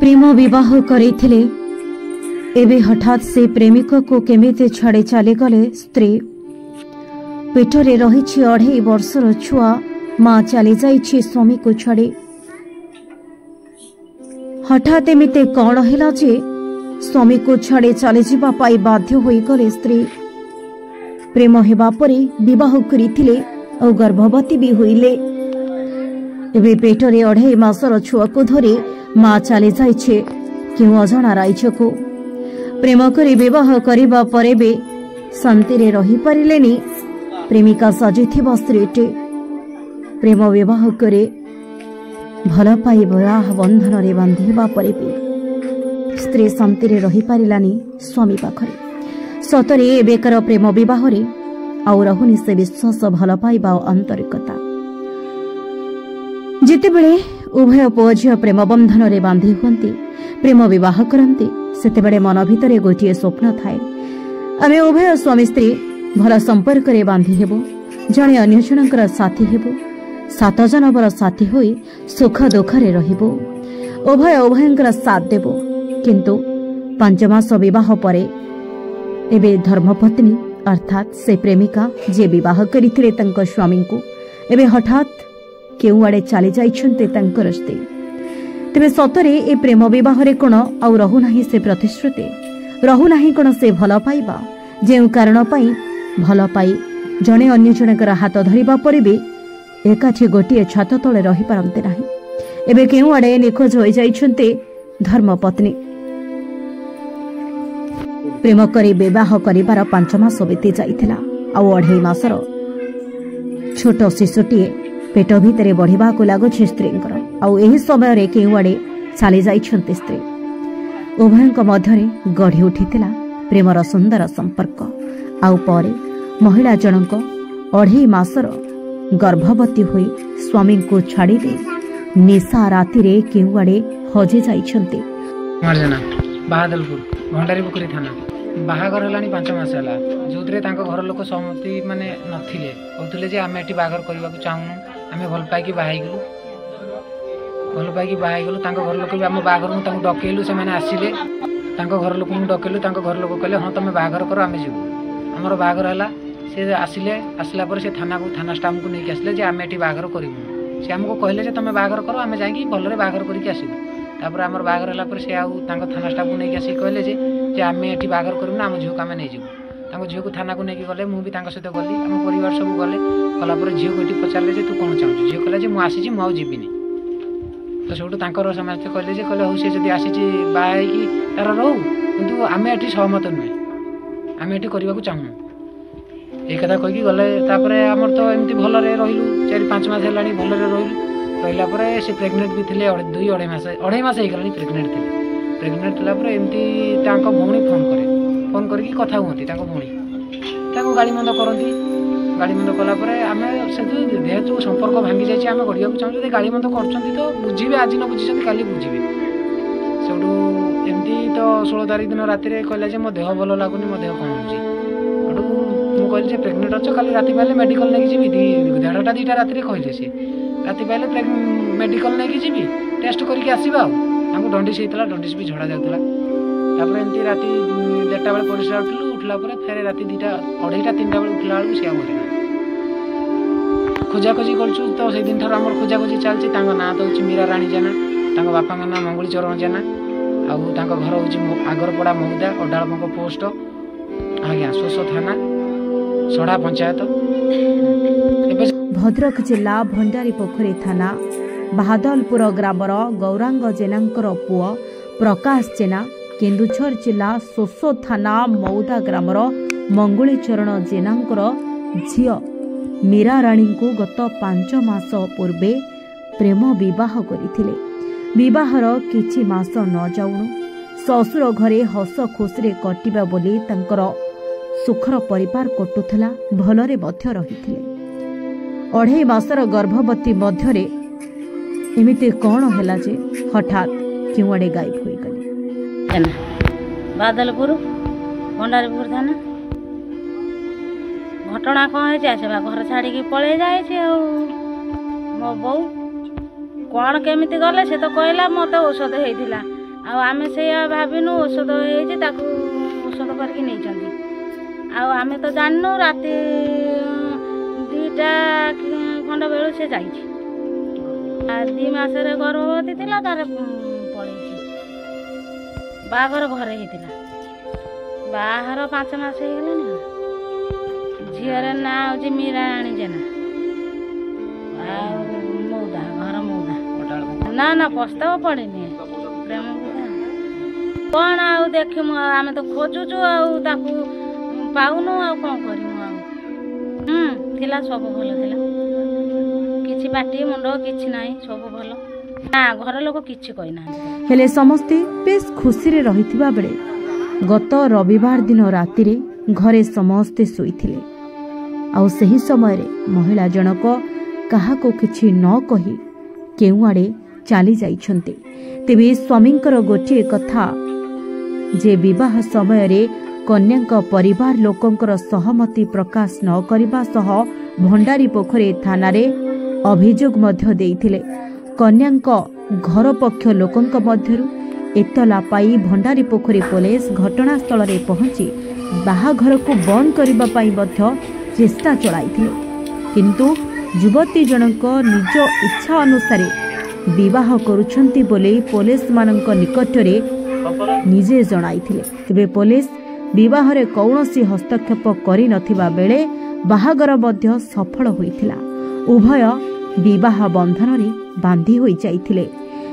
प्रेम विवाह करैथिले एबे हठात से प्रेमिक को केमिते छाड़ी चली गले स्त्री। पेटरे रही 2.5 वर्षर छुआ माँ चली जाइछि स्वामी को छाड़ी। हठात एमिते कौन हैला जे स्वामी को छाड़ी चली जिबा पाई बाध्य होई गले स्त्री। प्रेम हेबा परे विवाह करिथिले और गर्भवती भी होइले। एबे पेटरे 2.5 मासर छुआ को धरी माँ चली जाइछे क्यों अजणा राज्य को। प्रेम करी विवाह करिबा परे बे शांति रे रही परिलेनी प्रेमिका सजिथिबा स्त्रीटे। प्रेम विवाह करे भल पाई विवाह बंधन रे बांधिबा परे बे स्त्री शांति रे रही परिलानी स्वामी पाखरे। सतरे एबेकर प्रेम विवाह रे आउ रहुनी से विश्वास भल पाइबा आंतरिकता। जिते बेले उभय पुओ झियो प्रेम बंधन रे बांधि हुंती प्रेम विवाह करती सेते बेले मन भितरे गोटिए स्वप्न थाए। आमे उभय स्वामी स्त्री भल संपर्क रे बांधि हेबो, जणे अन्य जनकर साथी हेबो, 7 जनवर साथी होई सुख दुख रे रहिबो। उभय उभयंकर साथ देबो। किंतु 5 मास विवाह परे एबे धर्मपत्नी अर्थात से प्रेमिका जे विवाह करिथिले तंक स्वामी को एबे हठात केउ आड़े चली जाइछन्ते तंकर स्त्री। तेबे सतरे ए प्रेम विवाह रे कोन आउ रहु नाही से प्रतिश्रुति, रहु नाही कोन से भल पाइबा जे कारण पई भल पाई जणे अन्य जनकर हाथ धरिबा परे भी एकाठी गोटिए छात तले रही पारंते नाही। एबे केउ आड़े निखोज होई जाइछन्ते धर्मपत्नी। प्रेम करी विवाह करिबार 5 मास बीती जाइथिला आउ 2.5 मासर छोट शिशुटीए पेट भितरे बढ़िबा को लागुछि स्त्रींकर। आउ एही समय रे केउ आड़े चली जाइछन्ते स्त्री। उभयंक मध्यरे गढ़ी उठिथिला प्रेमर सुंदर संपर्क। आउ परे महिला जनक 2.5 मासर गर्भवती होई स्वामी को छाड़ी दे निशा राति रे केउ आड़े हजि जाइछन्ते। मारजना बादलपुर भंडारी पोखरी थाना बाहागर हलानी 5 मास हला जोतरे तांको घर लोक सहमति माने नथिले कहतले जे आमे एटी बाहागर करबा को चाहनु। आमे भल पाइकी बाहाई गेलु तांको घर लोक भी आम बाहागर मु तांको डकेलु से माने आसिले तांको घर लोक मु डकेलु तांको घर लोक कहले हां तमे बाहागर करो आमे जीवु। हमर बाहागर हला से आसिला पर से थाना स्टाफ को नेकी आसिले जे आमे एटी बाहागर करिवु। से हमको कहले जे तमे बाहागर करो आमे जाईकी भलरे बाहागर करिकी आसिबु। तापर हमर बाहागर हला पर से आउ तांको थाना स्टाफ को नेकी आसी कहले जे आमे एटी बाहागर करिवु ना हम झियो कामे नै जीवु। तांको झियो को थाना को नेकी गले मु भी तांको सहित गली हम परिवार सब गले कला पर झियो को एटी पचारले जे तू कोन चाहू झियो कहला जे मु आसी छी मु आउ जीबिनी। तो सेठू तांकर समाज कहले जे कहले हो से जदी आसी छी बाहाई की तार रहू किंतु आमे एटी सहमत नै आमे एटी करबा को चाहू ए कथा कहि की गले। तापर हमर तो एमती भलरे रहिलु 4-5 मास हेलानी भलरे रहिलु रहिला पर से प्रेग्नेंट भी थिले 2.5 मास हे गलानी प्रेग्नेंट थिला पर एमती तांको भौणी फोन करके कथा हुंती तांको भौणी तांको गाड़ी मंद करंती। गाड़ी मंद कला पर आमे से जेहेतु संपर्क भांगी जाइछि आमे गड़िया को चाहू जे गाड़ी मंद करछंती तो बुझिबे आज न बुझिछंती काली बुझिबे। सेडू एमती तो 16 तारिख दिन राति रे कहला जे मो देह भलो लागुनी मो देह कोन होछि। सेडू मु कहली जे प्रेग्नेंट अछ काली राति पाले मेडिकल नेकी जिबी 1:30 राति रे कहले से राति पाले मेडिकल नेकी जिबी टेस्ट करके आसीबा। तांको डंडिस हेतला डंडिस भी झड़ा जाउतला। तापर एमती राति 1:30 बेले परिस्रा उठला पर फेरे राति 2:30-3 बेले उठला बेलू से आउ खोजाखोजी करछु। तो से दिन ठार हमर खोजाखोजी चलछि। तांको ना तो होछि मीरा रानी जेना, तांको बापा का नाम मंगली चरण जेना, आउ तांको घर होछि आगरपड़ा महुदा अडालबंक पोस्ट आज्ञा सोसो थाना सड़ा पंचायत। भद्रक जिला भंडारी पोखरी थाना बादलपुर ग्रामर गौरांग जेनांकर पुओ प्रकाश जेना, केन्दुझर जिला सोसो थाना मौदा ग्रामर मंगली चरण जेनांकर झियो मीरा रानी को गत 5 मास पूर्वे प्रेम विवाह करथिले। विवाहर किछि मास न जाउनु ससुर घरे हस खुशी कटिबा बोली तांकर सुखर परिवार कटुथला भलरे मध्य रहिथिले। 2.5 मासर गर्भवती मध्यरे एमिति कौन हैला जे हठात क्यों आड़े गायब होई गले। बादलपुर भंडारीपुर थाना घटना कौन है से घर छाड़ी पलि जाए मो बो कौन केमिति गले से तो कहला मत औषध होता आमे से भाविनु औषध औषध करके नहीं आमे तो जाननु राति 2टा खंड बेलू से जाई 2 मासरे गर्भवती थिला तार पड़े बाघर घरे होता बाहर 5 मास हो गलानी झीर ना हूँ मीराणी जेना मौदा घर मौदा ना ना प्रस्ताव पड़े प्रेम कौन आउ देख आम तो खोजुचु पाऊनु आ कौन कर सब भल कि पाटी मुंड कि ना सब भल ना घर लोक कि हेले समस्ते बेस खुशी रे रहिथिबा बेले गत रविवार दिन राति रे घरे समस्ते सोईथिले आउ सही समय रे महिला जनक काहाको किछि न कहि केउ आड़े चली जाइछन्ते तेबे स्वामींकर गोटे कथा जे विवाह समय रे कन्या परिवार लोकंकर सहमति प्रकाश न करिबा सह भंडारी पोखरी थाना रे अभियोग मध्य देइथिले कन्या घर पक्ष लोकंक मध्यरु एतला पाई भंडारी पोखरी पुलिस घटनास्थल रे पहुंची बाहाघर को बंद करिबा पाई मध्य चेष्टा चलाइथिले किंतु युवती जनक निज इच्छा अनुसार विवाह करुछंती बोले पुलिस मानक निकट रे निजे जणाइथिले तेबे पुलिस विवाह रे कौनसी हस्तक्षेप करि नथिबा बेले बाहाघर मध्य सफल होइथिला उभय विवाह बंधन रे बांधी होई जाइथिले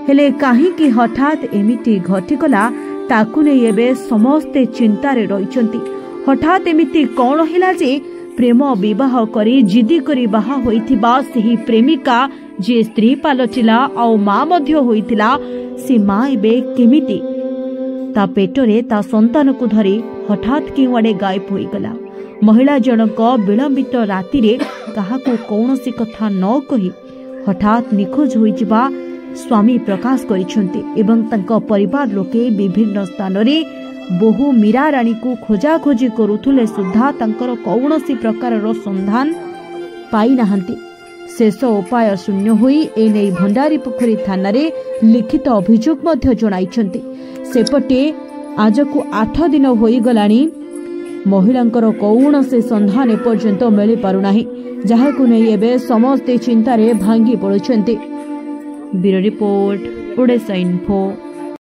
हेले काहे कि हठात एमिति घटिगला ताकु नै एबे समस्ते चिंतारे रहिचंती हठात एमिति कोन हिला जे प्रेम विवाह करी जिदी करी बाहा होइथिबा सेही प्रेमिका जे स्त्री पालटिला आ मां मध्य होइथिला से मां एबे केमिति ता पेटरे ता संतान को धरी हठात केउआडे गायब होई गला महिला जनक विलंबित राति रे काहाको कौनसी कथा न कहि हठात निखोज होइजिबा स्वामी प्रकाश करिछन्ते एवं तांको परिवार लोके विभिन्न स्थान रे बहु मीरा रानी को खोजा खोजी करुथुले सुद्धा तांकर कौनसी प्रकार रो संधान पाई नाहंती शेष उपाय शून्य होई एने भंडारी पोखरी थाना रे लिखित अभियोग मध्य जणाइछन्ते सेपटे आज को 8 दिन होई गलानी महिलांकर कौनसी संधान एपर्यंत मिली पारुनाही जहाकु नै एबे समस्ते चिंतारे भांगी पड़ुछन्ते ब्यूरो रिपोर्ट ओडिशा इन्फो।